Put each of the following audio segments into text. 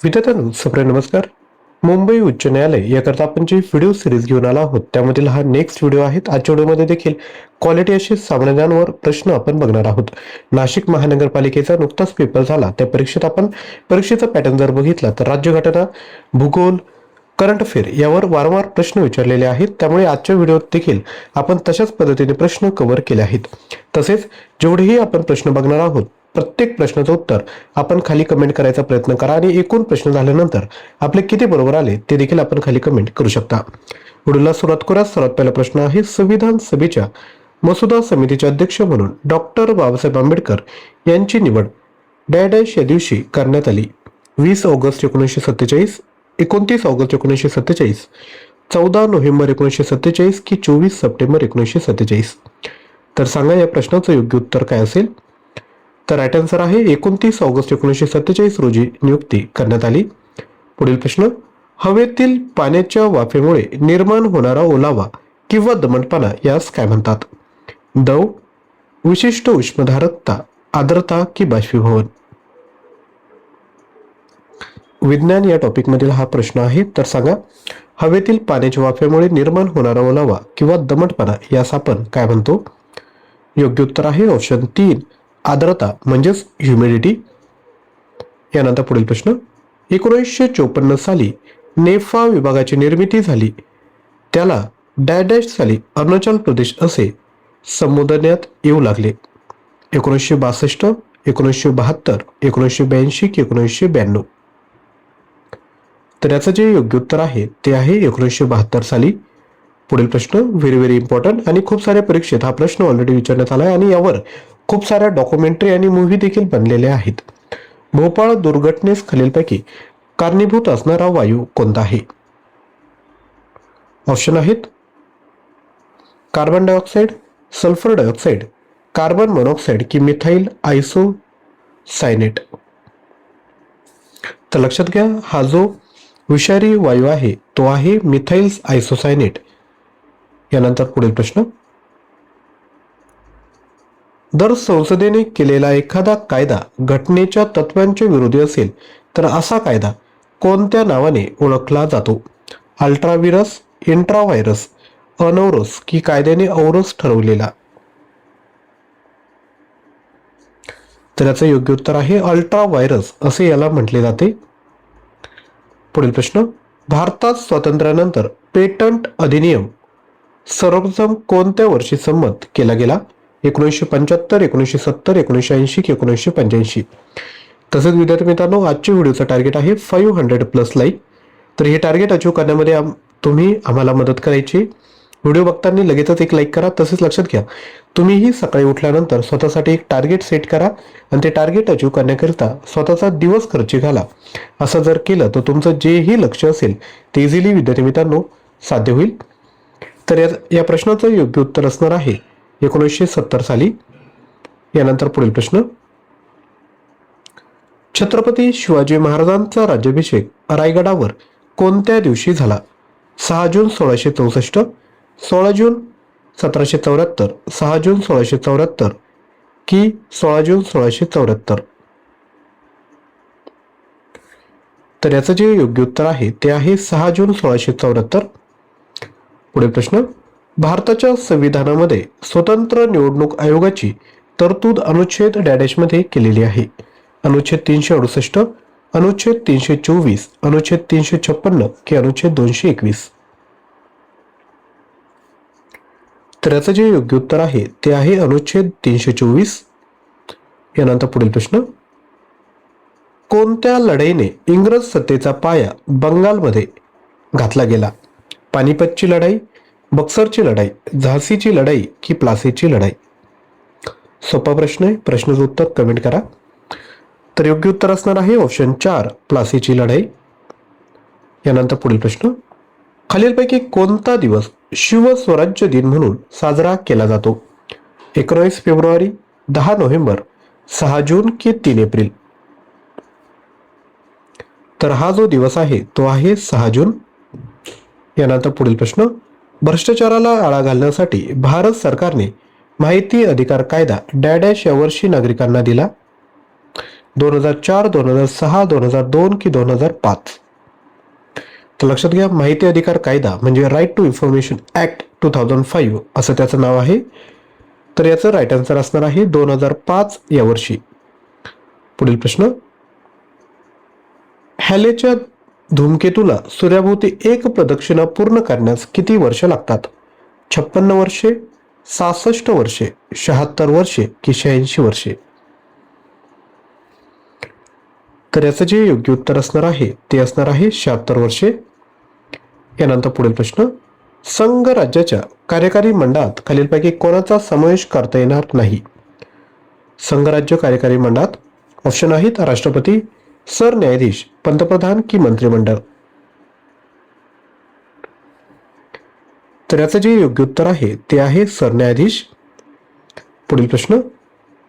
विद्यार्थ्यांनो सप्रे नमस्कार. मुंबई उच्च न्यायालय याकरता आपण जी व्हिडिओ सिरीज घेऊन आलो आहोत त्यामधील हा नेक्स्ट व्हिडिओ आहे. आजच्या व्हिडिओमध्ये देखील क्वालिटी असे सामान्यांवर प्रश्न आपण बघणार आहोत. नाशिक महानगरपालिकेचा नुकताच पेपर झाला, त्या परीक्षेत आपण परीक्षेचा पॅटर्न जर बघितला तर राज्यघटना, भूगोल, करंट अफेअर यावर वारंवार प्रश्न विचारलेले आहेत. त्यामुळे आजच्या व्हिडिओत देखील आपण तशाच पद्धतीने प्रश्न कव्हर केले आहेत. तसेच जेवढेही आपण प्रश्न बघणार आहोत प्रत्येक प्रश्नाचं उत्तर आपण खाली कमेंट करायचा प्रयत्न करा आणि एकूण प्रश्न झाल्यानंतर आपले किती बरोबर आले ते देखील आपण खाली कमेंट करू शकता. व्हिडिओला सुरुवात करूया. सर्वात पहिला प्रश्न आहे, संविधान सभेच्या मसुदा समितीचे अध्यक्ष म्हणून डॉक्टर बाबासाहेब आंबेडकर यांची निवड डॅश या दिवशी करण्यात आली. 20 ऑगस्ट 1947, 29 ऑगस्ट 1947, 14 नोव्हेंबर 1947 की 24 सप्टेंबर 1947. तर सांगा या प्रश्नाचं योग्य उत्तर काय असेल. तर राईट आन्सर आहे 29 ऑगस्ट 1947 रोजी नियुक्ती करण्यात आली. पुढील प्रश्न, हवेतील पाण्याच्या वाफेमुळे निर्माण होणारा ओलावा किंवा दमटपणा यास काय म्हणतात. दव, विशिष्ट उष्णधारकता, आर्द्रता की बाष्पीभवन. विज्ञान या टॉपिक मधील हा प्रश्न आहे. तर सांगा हवेतील पाण्याच्या वाफेमुळे निर्माण होणारा ओलावा किंवा दमटपणा यास आपण काय म्हणतो. योग्य उत्तर आहे ऑप्शन 3 आर्द्रता म्हणजेच ह्युमिडिटी. यानंतर पुढील प्रश्न, 1954 साली नेफा विभागाची निर्मिती झाली, त्याला डॅश साली अरुणाचल प्रदेश असे संबोधण्यात येऊ लागले. 1962, 1972, 1982 की 1992. तर याचं जे योग्य उत्तर आहे ते आहे 1972 साली. पुढील प्रश्न व्हेरी इम्पॉर्टंट आणि खूप साऱ्या परीक्षेत हा प्रश्न ऑलरेडी विचारण्यात आला आहे आणि यावर खूप साऱ्या डॉक्युमेंटरी आणि मूव्ही देखील बनलेल्या आहेत. भोपाळ दुर्घटनेस खालीलपैकी कारणीभूत असणारा वायू कोणता आहे. ऑप्शन आहेत carbon dioxide, sulphur dioxide, carbon monoxide की मिथाइल आयसोसायनेट. तर लक्षात घ्या हा जो विषारी वायू आहे तो आहे मिथाइल आयसोसायनेट. यानंतर पुढील प्रश्न, जर संसदेने केलेला एखादा कायदा घटनेच्या तत्वांच्या विरोधी असेल तर असा कायदा कोणत्या नावाने ओळखला जातो. अल्ट्राव्हायरस, इंट्राव्हायरस, अनौरस की कायद्याने औरस ठरवलेला. तर याचं योग्य उत्तर आहे अल्ट्राव्हायरस असे याला म्हटले जाते. पुढील प्रश्न, भारतात स्वातंत्र्यानंतर पेटंट अधिनियम सर्वप्रथम कोणत्या वर्षी संमत केला गेला. 1975, 1970, 1980 की 1985. तसेच विद्यार्थी मित्रांनो आजच्या व्हिडिओचं टार्गेट आहे 500+ लाईक. तर हे टार्गेट अचीव करण्यामध्ये तुम्ही आम्हाला मदत करायची. व्हिडिओ बघताना लगेचच एक लाईक करा. तसेच लक्षात घ्या तुम्हीही सकाळी उठल्यानंतर स्वतःसाठी एक टार्गेट सेट करा आणि ते टार्गेट अचीव करण्याकरिता स्वतःचा दिवस खर्ची घाला. असं जर केलं तर तुमचं जेही लक्ष असेल ते इझिली विद्यार्थी मित्रांनो साध्य होईल. तर या प्रश्नाचं योग्य उत्तर असणार आहे 1970 साली. यानंतर पुढील प्रश्न, छत्रपती शिवाजी महाराजांचा राज्याभिषेक रायगडावर कोणत्या दिवशी झाला. 6 जून 1664, 16 जून 1774, 6 जून 1674 की 16 जून 1674. तर याचं जे योग्य उत्तर आहे ते आहे 6 जून 1674. पुढील प्रश्न, भारताच्या संविधानामध्ये स्वतंत्र निवडणूक आयोगाची तरतूद अनुच्छेद डॅश मध्ये केलेली आहे. अनुच्छेद 368, अनुच्छेद 324, अनुच्छेद 356 की अनुच्छेद 221. तर याचं जे योग्य उत्तर आहे ते आहे अनुच्छेद 324. यानंतर पुढील प्रश्न, कोणत्या लढाईने इंग्रज सत्तेचा पाया बंगालमध्ये घातला गेला. पानिपतची लढाई, बक्सरची लढाई, झाशीची लढाई की प्लासीची लढाई. सोपा प्रश्न आहे. प्रश्नाचं उत्तर कमेंट करा. तर योग्य उत्तर असणार आहे ऑप्शन 4 प्लासीची लढाई. यानंतर पुढील प्रश्न, खालीलपैकी कोणता दिवस शिवस्वराज्य दिन म्हणून साजरा केला जातो. 19 फेब्रुवारी, 10 नोव्हेंबर, 6 जून की 3 एप्रिल. तर हा जो दिवस आहे तो आहे 6 जून. यानंतर पुढील प्रश्न, भ्रष्टाचाराला आळा घालण्यासाठी भारत सरकारने माहिती अधिकार कायदा डॅश या वर्षी नागरिकांना दिला. 2004, 2006, 2002 की 2005? तर लक्षात घ्या, माहिती अधिकार कायदा म्हणजे राईट टू इन्फॉर्मेशन ऍक्ट 2005 असं त्याचं नाव आहे. तर याचं राईट आन्सर असणार आहे 2005 या वर्षी. पुढील प्रश्न, हॅलेच्या धूमकेतूला सूर्याभोवती एक प्रदक्षिणा पूर्ण करण्यास किती वर्ष लागतात? 56 वर्षे, 66 वर्षे, 76 वर्षे की 86 वर्षे? तर याचं जे योग्य उत्तर असणार आहे ते असणार आहे 76 वर्षे. यानंतर पुढील प्रश्न, संघ राज्याच्या कार्यकारी मंडळात खालीलपैकी कोणाचा समावेश करता येणार नाही? संघ राज्य कार्यकारी मंडळात ऑप्शन आहेत राष्ट्रपती, सरन्यायाधीश, पंतप्रधान की मंत्रिमंडळ. तर याचं जे योग्य उत्तर आहे ते आहे सरन्यायाधीश. पुढील प्रश्न,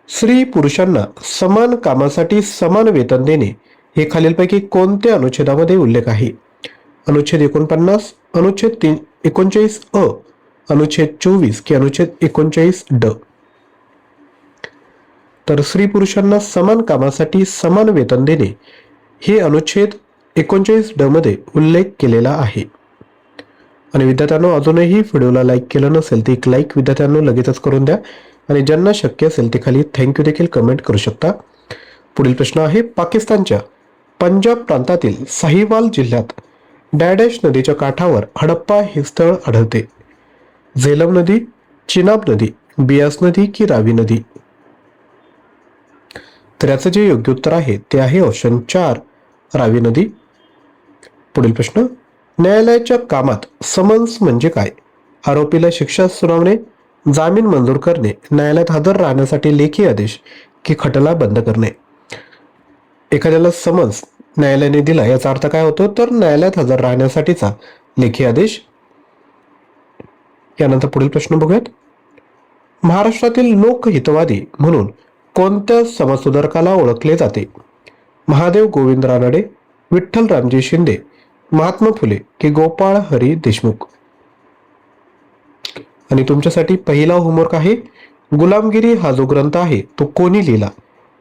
स्त्री पुरुषांना समान कामासाठी समान वेतन देणे हे खालीलपैकी कोणत्या अनुच्छेदामध्ये उल्लेख आहे? अनुच्छेद 49, अनुच्छेद 39 अ, अनुच्छेद 24 की अनुच्छेद 39 ड? तर स्त्री पुरुषांना समान कामासाठी समान वेतन देणे हे अनुच्छेद 39 ड मध्ये उल्लेख केलेला आहे. आणि विद्यार्थ्यांनो, अजूनही व्हिडिओला लाईक केलं नसेल तर एक लाईक विद्यार्थ्यांनो लगेचच करून द्या आणि ज्यांना शक्य असेल ते खाली थँक्यू देखील कमेंट करू शकता. पुढील प्रश्न आहे, पाकिस्तानच्या पंजाब प्रांतातील साहिवाल जिल्ह्यात डॅडॅश नदीच्या काठावर हडप्पा हे स्थळ आढळते? झेलम नदी, चिनाब नदी, बियास नदी की रावी नदी? तर याचं जे योग्य उत्तर आहे ते आहे ऑप्शन 4 रावी नदी. पुढील प्रश्न, न्यायालयाच्या कामात समन्स म्हणजे काय? आरोपीला शिक्षा सुनावणे, जामीन मंजूर करणे, न्यायालयात हजर राहण्यासाठी लेखी आदेश की खटला बंद करणे? एखाद्याला समन्स न्यायालयाने दिला याचा अर्थ काय होतो? तर न्यायालयात हजर राहण्यासाठीचा लेखी आदेश. यानंतर पुढील प्रश्न बघूयात, महाराष्ट्रातील लोकहितवादी म्हणून कोणत्या समाजसुधारकाला ओळखले जाते? महादेव गोविंद रानडे, विठ्ठल रामजी शिंदे, महात्मा फुले की गोपाळ हरी देशमुख? आणि तुमच्यासाठी पहिला होमवर्क आहे, गुलामगिरी हा जो ग्रंथ आहे तो कोणी लिहिला?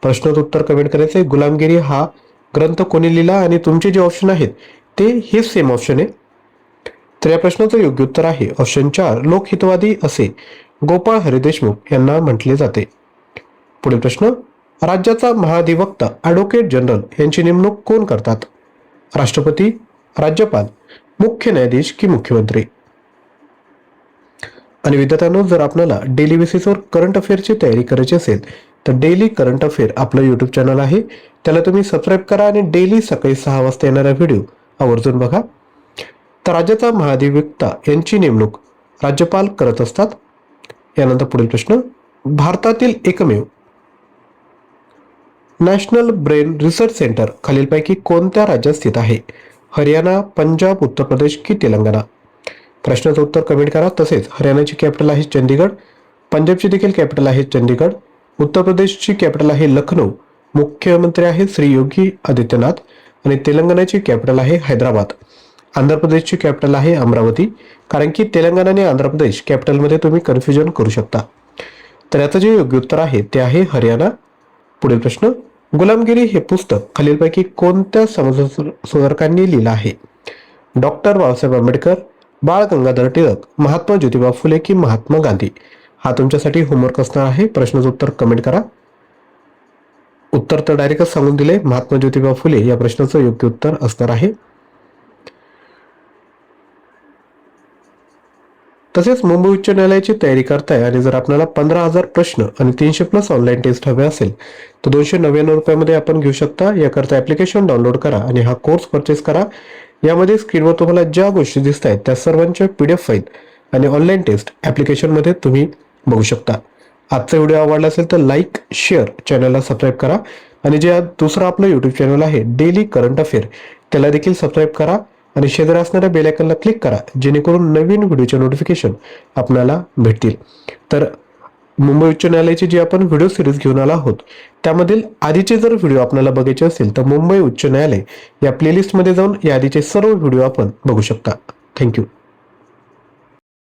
प्रश्नाचं उत्तर कमेंट करायचंय. गुलामगिरी हा ग्रंथ कोणी लिहिला? आणि तुमचे जे ऑप्शन आहेत ते हे सेम ऑप्शन आहे. तर या प्रश्नाचं योग्य उत्तर आहे ऑप्शन 4 लोकहितवादी असे गोपाळ हरी देशमुख यांना म्हटले जाते. पुढील प्रश्न, राज्याचा महाधिवक्ता ॲडव्होकेट जनरल यांची नेमणूक कोण करतात? राष्ट्रपती, राज्यपाल, मुख्य न्यायाधीश की मुख्यमंत्री? आणि विद्यार्थ्यांनो, जर आपल्याला डेली बेसिसवर करंट अफेअरची तयारी करायची असेल तर डेली करंट अफेअर आपलं यूट्यूब चॅनल आहे, त्याला तुम्ही सबस्क्राईब करा आणि डेली सकाळी 6 वाजता येणारा व्हिडिओ आवर्जून बघा. तर राज्याचा महाधिवक्ता यांची नेमणूक राज्यपाल करत असतात. यानंतर पुढील प्रश्न, भारतातील एकमेव नॅशनल ब्रेन रिसर्च सेंटर खालीलपैकी कोणत्या राज्यात स्थित आहे? हरियाणा, पंजाब, उत्तर प्रदेश की तेलंगणा? प्रश्नाचं उत्तर कमेंट करा. तसेच हरियाणाची कॅपिटल आहे चंदीगड, पंजाबची देखील कॅपिटल आहे चंदीगड, उत्तर प्रदेशची कॅपिटल आहे लखनौ, मुख्यमंत्री आहे श्री योगी आदित्यनाथ, आणि तेलंगणाची कॅपिटल आहे हैदराबाद. आंध्र प्रदेशची कॅपिटल आहे अमरावती, कारण की तेलंगणा आणि आंध्र प्रदेश कॅपिटलमध्ये तुम्ही कन्फ्युजन करू शकता. तर याचं जे योग्य उत्तर आहे ते आहे हरियाणा. पुढील प्रश्न, गुलामगिरी हे पुस्तक खालीलपैकी कोणत्या समाजसुधारकांनी लिहिलं आहे? डॉक्टर बाबासाहेब आंबेडकर, बाळ गंगाधर टिळक, महात्मा ज्योतिबा फुले की महात्मा गांधी? हा तुमच्यासाठी होमवर्क असणार आहे. प्रश्नाचं उत्तर कमेंट करा. उत्तर तर डायरेक्टच सांगून दिले, महात्मा ज्योतिबा फुले या प्रश्नाचं योग्य उत्तर असणार आहे. तसेच मुंबई उच्च न्यायालयाची तयारी करताय आणि जर आपल्याला 15,000 प्रश्न आणि 300+ ऑनलाईन टेस्ट हवे असेल तर 299 रुपयामध्ये आपण घेऊ शकता. याकरता ऍप्लिकेशन डाउनलोड करा आणि हा कोर्स परचेस करा. यामध्ये स्क्रीनवर तुम्हाला ज्या गोष्टी दिसत आहेत त्या सर्वांच्या PDF फाईल आणि ऑनलाईन टेस्ट ऍप्लिकेशनमध्ये तुम्ही बघू शकता. आजचा व्हिडिओ आवडला असेल तर लाईक, शेअर, चॅनलला सबस्क्राईब करा आणि जे दुसरं आपलं यूट्यूब चॅनल आहे डेली करंट अफेअर त्याला देखील सबस्क्राईब करा आणि शेजारी असणाऱ्या बेल आयकॉनला क्लिक करा, जेणेकरून नवीन व्हिडिओचे नोटिफिकेशन आपल्याला भेटतील. तर मुंबई उच्च न्यायालयाची जी आपण व्हिडिओ सिरीज घेऊन आलो आहोत त्यामधील आधीचे जर व्हिडिओ आपल्याला बघायचे असेल तर मुंबई उच्च न्यायालय या प्लेलिस्टमध्ये जाऊन या आधीचे सर्व व्हिडिओ आपण बघू शकता. थँक्यू.